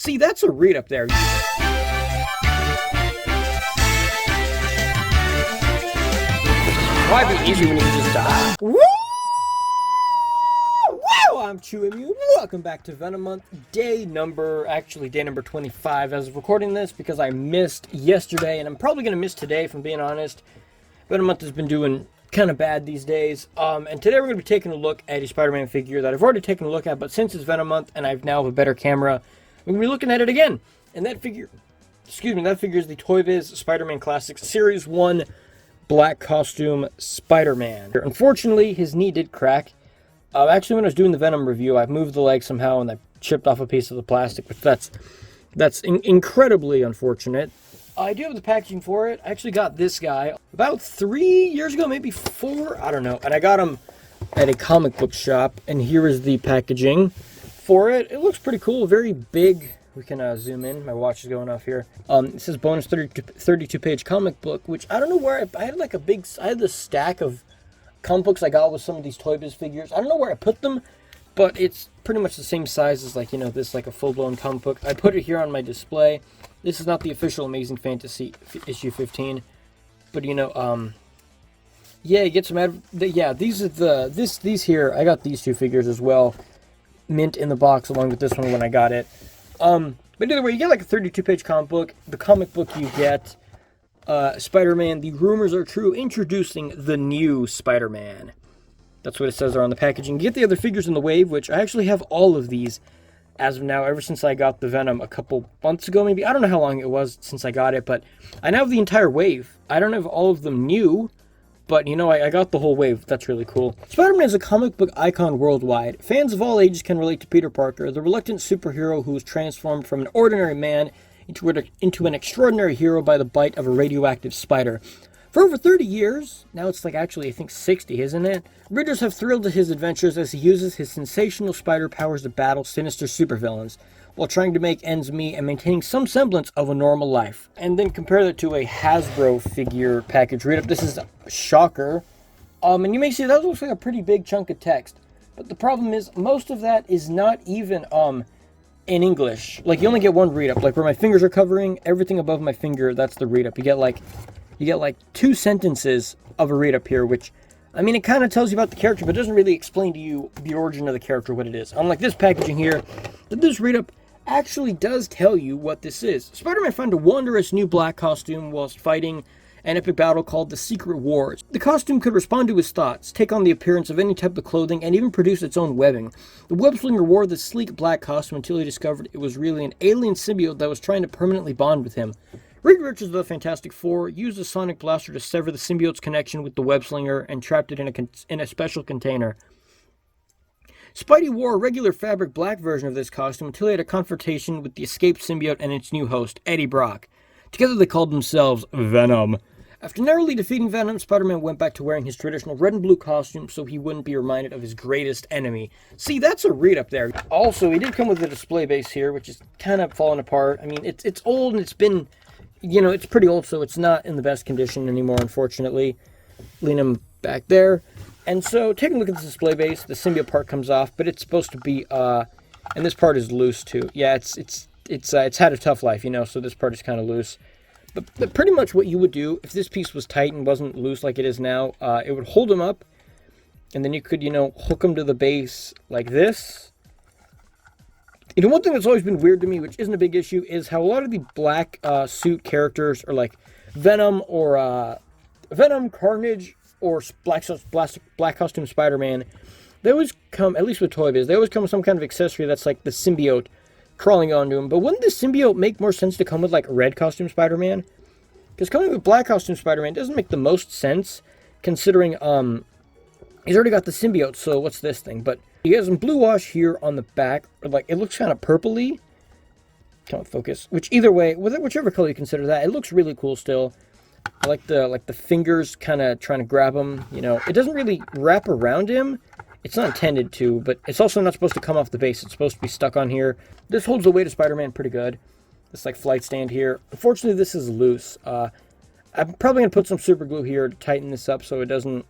See, that's a read up there. Why be easy when you can just die? Woo! Wow! I'm Chewy Mew. Welcome back to Venom Month. Day number 25 as of recording this because I missed yesterday and I'm probably going to miss today, if I'm being honest. Venom Month has been doing kind of bad these days. And today we're going to be taking a look at a Spider-Man figure that I've already taken a look at, but since it's Venom Month and I've now have a better camera, we're going to be looking at it again. And that figure is the ToyBiz Spider-Man Classics Series 1 Black Costume Spider-Man. Unfortunately, his knee did crack. Actually, when I was doing the Venom review, I moved the leg somehow and I chipped off a piece of the plastic, but that's incredibly unfortunate. I do have the packaging for it. I actually got this guy about 3 years ago, maybe 4, I don't know. And I got him at a comic book shop, and here is the packaging for it. It looks pretty cool, very big. We can zoom in. My watch is going off here. It says bonus 32-page comic book, which I don't know where I had like I had this stack of comic books I got with some of these ToyBiz figures. I don't know where I put them, but it's pretty much the same size as like, this like a full-blown comic book. I put it here on my display. This is not the official Amazing Fantasy issue 15, but yeah, you get some these are these here. I got these two figures as well, mint in the box along with this one when I got it. But either way, you get like a 32-page comic book. The comic book you get, Spider-Man, the rumors are true, introducing the new Spider-Man. That's what it says there on the packaging. You get the other figures in the wave, which I actually have all of these as of now, ever since I got the Venom a couple months ago, maybe. I don't know how long it was since I got it, but I now have the entire wave. I don't have all of them new, but, I got the whole wave. That's really cool. Spider-Man is a comic book icon worldwide. Fans of all ages can relate to Peter Parker, the reluctant superhero who was transformed from an ordinary man into an extraordinary hero by the bite of a radioactive spider. For over 30 years, now it's like actually I think 60, isn't it? Readers have thrilled at his adventures as he uses his sensational spider powers to battle sinister supervillains, while trying to make ends meet and maintaining some semblance of a normal life. And then compare that to a Hasbro figure package read-up. This is a shocker. And you may see that looks like a pretty big chunk of text. But the problem is, most of that is not even in English. Like, you only get one read-up. Like, where my fingers are covering, everything above my finger, that's the read-up. You get like 2 sentences of a read-up here, which, I mean, it kind of tells you about the character, but it doesn't really explain to you the origin of the character, what it is. Unlike this packaging here, this read-up actually does tell you what this is. Spider-Man found a wondrous new black costume whilst fighting an epic battle called the Secret Wars. The costume could respond to his thoughts, take on the appearance of any type of clothing, and even produce its own webbing. The web-slinger wore the sleek black costume until he discovered it was really an alien symbiote that was trying to permanently bond with him. Reed Richards of the Fantastic Four used a sonic blaster to sever the symbiote's connection with the web-slinger and trapped it in a special container. Spidey wore a regular fabric black version of this costume until he had a confrontation with the escaped symbiote and its new host, Eddie Brock. Together they called themselves Venom. After narrowly defeating Venom, Spider-Man went back to wearing his traditional red and blue costume so he wouldn't be reminded of his greatest enemy. See, that's a read up there. Also, he did come with a display base here, which is kind of falling apart. I mean, it's old and it's been, it's pretty old, so it's not in the best condition anymore, unfortunately. Lean him back there. And so, taking a look at the display base, the symbiote part comes off, but it's supposed to be, and this part is loose too. Yeah, it's had a tough life, so this part is kind of loose. But pretty much what you would do, if this piece was tight and wasn't loose like it is now, it would hold them up, and then you could, hook them to the base like this. One thing that's always been weird to me, which isn't a big issue, is how a lot of the black suit characters are like Venom or Venom, Carnage, or Black Costume Spider-Man. They always come, at least with ToyBiz, they always come with some kind of accessory that's like the symbiote crawling onto him. But wouldn't the symbiote make more sense to come with like Red Costume Spider-Man? Because coming with Black Costume Spider-Man doesn't make the most sense, considering he's already got the symbiote, so what's this thing? But he has some blue wash here on the back, or like it looks kind of purpley. Can't focus. Which either way, whichever color you consider that, it looks really cool still. I like the fingers kind of trying to grab him. It doesn't really wrap around him. It's not intended to, but it's also not supposed to come off the base. It's supposed to be stuck on here. This holds the weight of Spider-Man pretty good. This like flight stand here. Unfortunately, this is loose. I'm probably going to put some super glue here to tighten this up so it doesn't...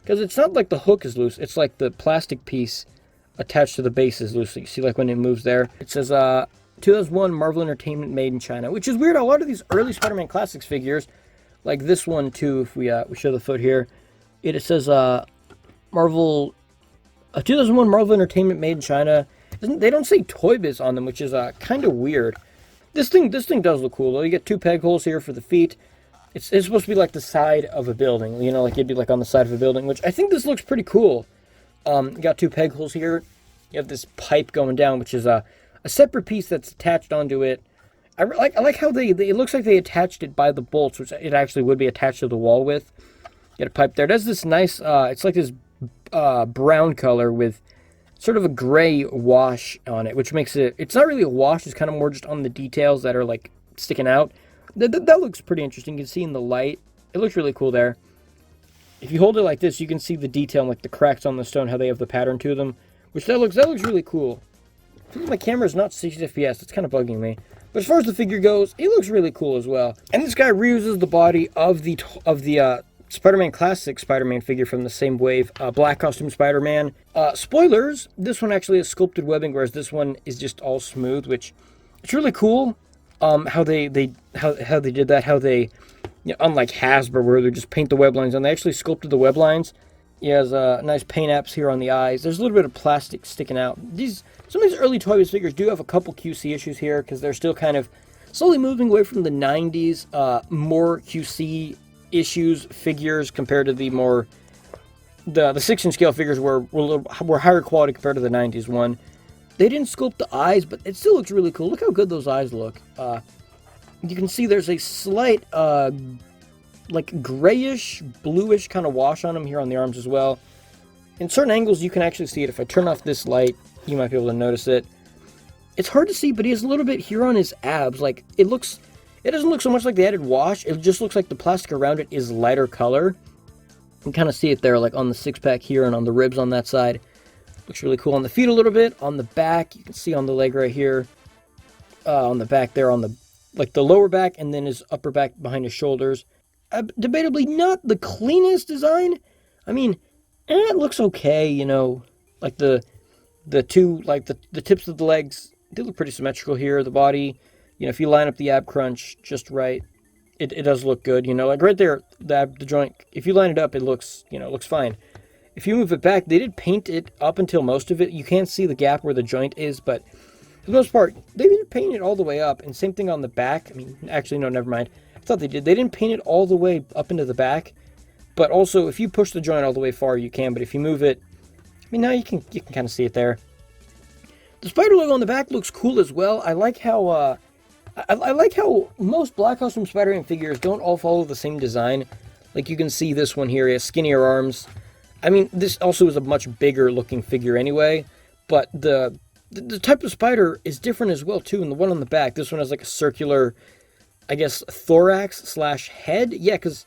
Because it's not like the hook is loose. It's like the plastic piece attached to the base is loose. So you see like when it moves there. It says 2001 Marvel Entertainment made in China, which is weird. A lot of these early Spider-Man Classics figures, like this one too, if we show the foot here, it says Marvel 2001 Marvel Entertainment made in China. They don't say ToyBiz on them, which is kind of weird. This thing does look cool though. You get 2 peg holes here for the feet. It's supposed to be like the side of a building, you know, like it'd be like on the side of a building, which I think this looks pretty cool. You got 2 peg holes here. You have this pipe going down, which is a separate piece that's attached onto it. I like how it looks like they attached it by the bolts, which it actually would be attached to the wall with. You got a pipe there. It has this nice, it's like this brown color with sort of a gray wash on it, which makes it's not really a wash, it's kind of more just on the details that are like sticking out. That looks pretty interesting. You can see in the light. It looks really cool there. If you hold it like this, you can see the detail, like the cracks on the stone, how they have the pattern to them. Which that looks really cool. I think my camera is not 60 FPS. It's kind of bugging me. But as far as the figure goes, it looks really cool as well. And this guy reuses the body of the Spider-Man Classic Spider-Man figure from the same wave, Black Costume Spider-Man. Spoilers, this one actually has sculpted webbing, whereas this one is just all smooth, which it's really cool. How they did that, how they, you know, unlike Hasbro where they just paint the web lines on, they actually sculpted the web lines. He has nice paint apps here on the eyes. There's a little bit of plastic sticking out. Some of these early ToyBiz figures do have a couple QC issues here because they're still kind of slowly moving away from the 90s, more QC issues figures compared to the 6-inch scale figures were higher quality compared to the 90s one. They didn't sculpt the eyes, but it still looks really cool. Look how good those eyes look. You can see there's a slight like grayish, bluish kind of wash on them here on the arms as well. In certain angles, you can actually see it. If I turn off this light, you might be able to notice it. It's hard to see, but he has a little bit here on his abs. Like, it doesn't look so much like the added wash. It just looks like the plastic around it is lighter color. You can kind of see it there, like on the 6-pack here and on the ribs on that side. Looks really cool on the feet a little bit. On the back, you can see on the leg right here. On the back there, on the lower back, and then his upper back behind his shoulders. Debatably not the cleanest design. I mean, it looks okay, you know. Like the tips of the legs, they look pretty symmetrical here. The body, you know, if you line up the ab crunch just right, it does look good, you know. Like right there, the joint, if you line it up, it looks, you know, it looks fine. If you move it back, they did paint it up until most of it. You can't see the gap where the joint is, but for the most part, they didn't paint it all the way up. And same thing on the back. I mean, actually, no, never mind. I thought they did. They didn't paint it all the way up into the back. But also, if you push the joint all the way far, you can. But if you move it, I mean, now you can kind of see it there. The spider logo on the back looks cool as well. I like how I like how most Black Costume Spider-Man figures don't all follow the same design. Like you can see this one here, he has skinnier arms. I mean, this also is a much bigger looking figure anyway. But the type of spider is different as well too. And the one on the back, this one has like a circular, I guess, thorax / head. Yeah, because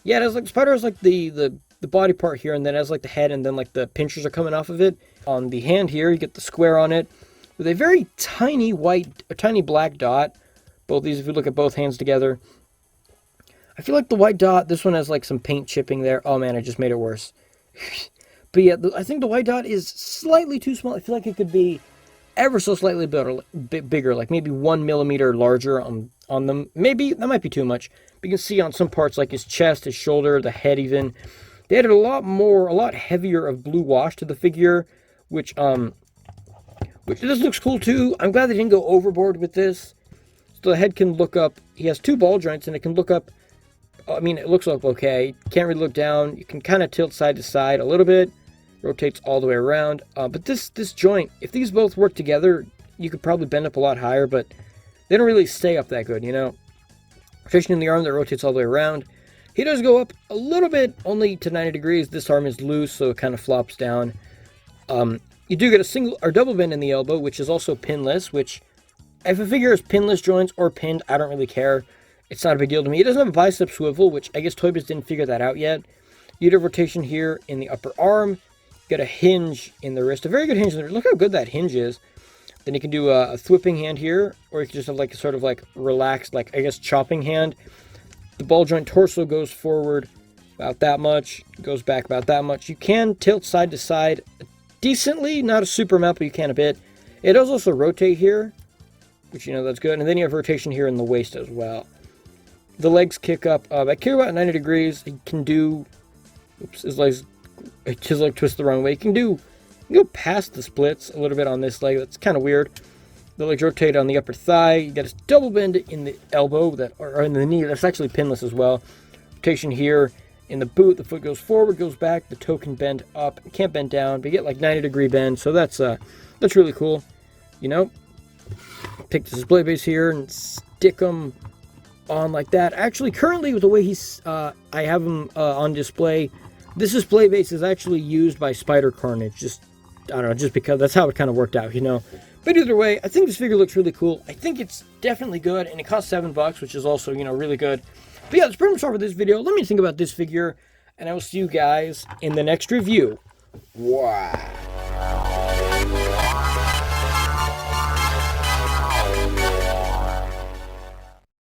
yeah, it has like spider has like the body part here, and then it has like the head, and then like the pinchers are coming off of it. On the hand here, you get the square on it with a very tiny tiny black dot. Both these, if you look at both hands together, I feel like the white dot, this one has like some paint chipping there. Oh man, I just made it worse. But yeah, I think the white dot is slightly too small. I feel like it could be ever so slightly bigger, like maybe 1 millimeter larger on them. Maybe that might be too much. But you can see on some parts, like his chest, his shoulder, the head even, they added a lot heavier of blue wash to the figure, which this looks cool too. I'm glad they didn't go overboard with this. So the head can look up. He has 2 ball joints, and it can look up. I mean, it looks up okay. Can't really look down. You can kind of tilt side to side a little bit. Rotates all the way around. But this joint, if these both work together, you could probably bend up a lot higher, but they don't really stay up that good, you know. Rotation in the arm that rotates all the way around. He does go up a little bit, only to 90 degrees. This arm is loose, so it kind of flops down. You do get a single or double bend in the elbow, which is also pinless, which if a figure has pinless joints or pinned, I don't really care. It's not a big deal to me. It doesn't have a bicep swivel, which I guess ToyBiz didn't figure that out yet. You get a rotation here in the upper arm. You get a hinge in the wrist. A very good hinge in the wrist. Look how good that hinge is. Then you can do a thwipping hand here, or you can just have like a sort of like relaxed, like I guess chopping hand. The ball joint torso goes forward about that much, goes back about that much. You can tilt side to side decently, not a super amount, but you can a bit. It does also rotate here, which, you know, that's good. And then you have rotation here in the waist as well. The legs kick up back here about 90 degrees. He can do, oops, his leg twists the wrong way. He can go past the splits a little bit on this leg. That's kind of weird. The legs rotate on the upper thigh. You got his double bend in the elbow, or in the knee. That's actually pinless as well. Rotation here in the boot. The foot goes forward, goes back. The toe can bend up. It can't bend down, but you get like 90-degree bend. So that's really cool. You know, pick this display base here and stick them on like that. Actually, currently with the way I have him on display, this display base is actually used by Spider Carnage. I don't know, just because that's how it kind of worked out, you know. But either way, I think this figure looks really cool. I think it's definitely good, and it costs $7, which is also, you know, really good. But yeah, that's pretty much all for this video. Let me think about this figure, and I will see you guys in the next review. Wow.